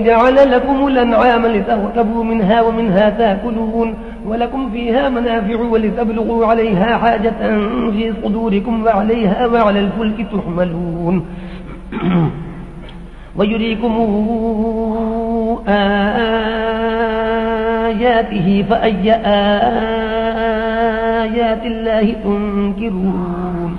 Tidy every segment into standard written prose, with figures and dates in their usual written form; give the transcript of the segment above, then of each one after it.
جعل لكم الأنعام لتركبوا منها ومنها تأكلون ولكم فيها منافع ولتبلغوا عليها حاجة في صدوركم وعليها وعلى الفلك تحملون ويريكم آياته فأي آيات الله تنكرون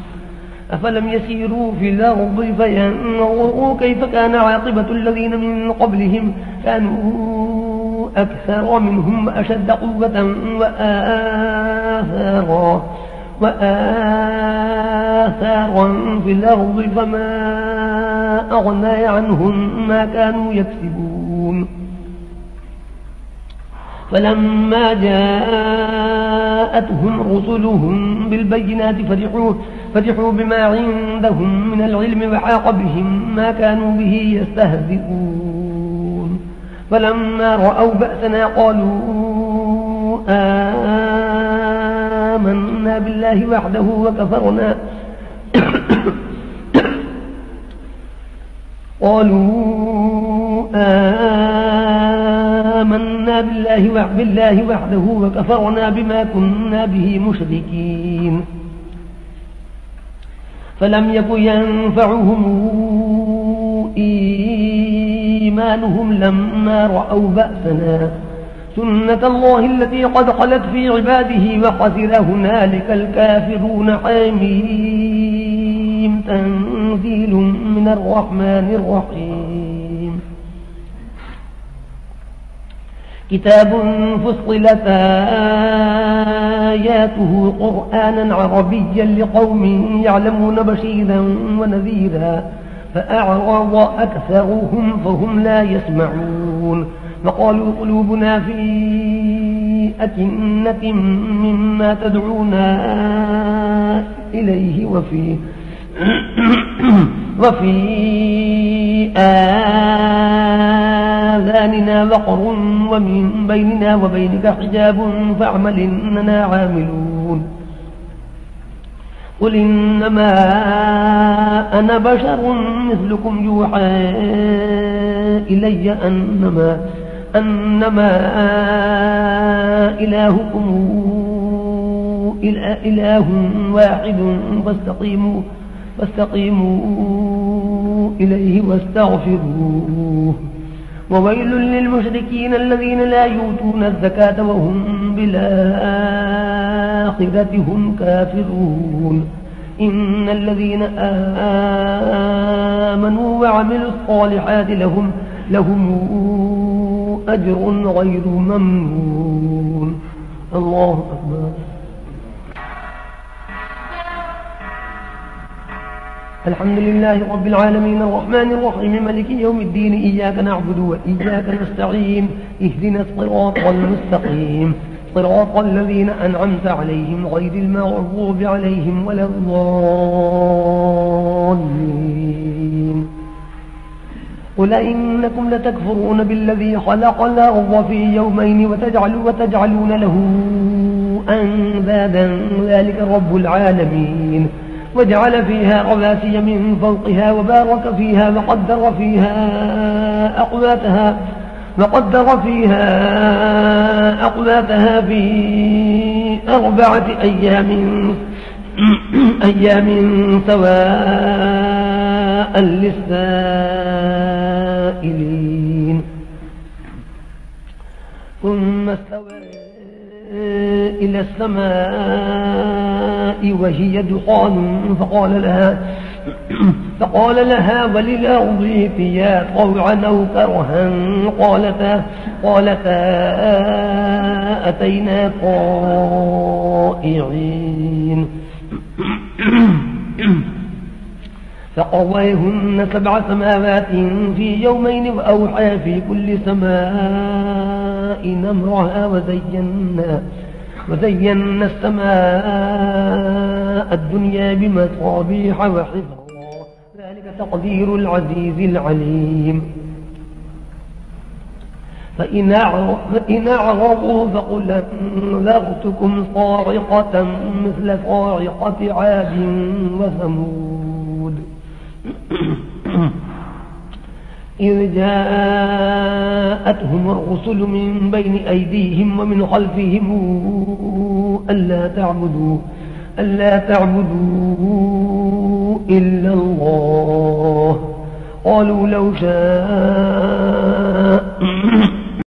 أفلم يسيروا في الأرض فينظروا كيف كان عاقبة الذين من قبلهم كانوا أكثر منهم وأشد قوة وآثارا في الأرض فما أغنى عنهم ما كانوا يكسبون فلما جاءتهم رسلهم بالبينات فرحوا بما عندهم من العلم وحاق بهم ما كانوا به يستهزئون فلما رأوا بأسنا قالوا آمنا بالله وحده وكفرنا آمنا بالله وحده وكفرنا بما كنا به مشركين فلم يكن ينفعهم إيمانهم لما رأوا بأسنا سنة الله التي قد خلت في عباده وخسر هنالك الكافرون حميم تنزيل من الرحمن الرحيم كتاب فصلت آياته قرآنا عربيا لقوم يعلمون بشيرا ونذيرا فأعرض أكثرهم فهم لا يسمعون وقالوا قلوبنا في أكنة مما تدعونا إليه وفي آذاننا وقر ومن بيننا وبينك حجاب فاعمل إننا عاملون قل إنما أنا بشر مثلكم يوحى إلي أنما إلهكم إله واحد فاستقيموا إليه واستغفروه وويل للمشركين الذين لا يؤتون الزكاة وهم بالآخرة هم كافرون إن الذين آمنوا وعملوا الصالحات لهم أجر غير ممنون. الله أكبر. الحمد لله رب العالمين الرحمن الرحيم مالك يوم الدين إياك نعبد وإياك نستعين اهدنا الصراط المستقيم صراط الذين أنعمت عليهم غير المغضوب عليهم ولا الضالين. قل إنكم لتكفرون بالذي خلق الأرض في يومين وتجعلون له أندادا ذلك رب العالمين وجعل فيها رواسي من فوقها وبارك فيها وقدر فيها أقواتها في 4 أيام سواء للسائلين ثم استوى إلى السماء وهي دخان فقال لها وللأرض ائتيا طوعا أو كرها قالتا أتينا طائعين فقضيهن 7 سماوات في يومين وأوحى في كل سماء أمرها وزينا السماء الدنيا بمصابيح وحفظا ذلك تقدير العزيز العليم. فإن أعرضوا فقل أنذرتكم صاعقة مثل صاعقة عاد وثمود إذ جاء جاءتهم الرسل من بين أيديهم ومن خلفهم ألا تعبدوا إلا الله قالوا لو شاء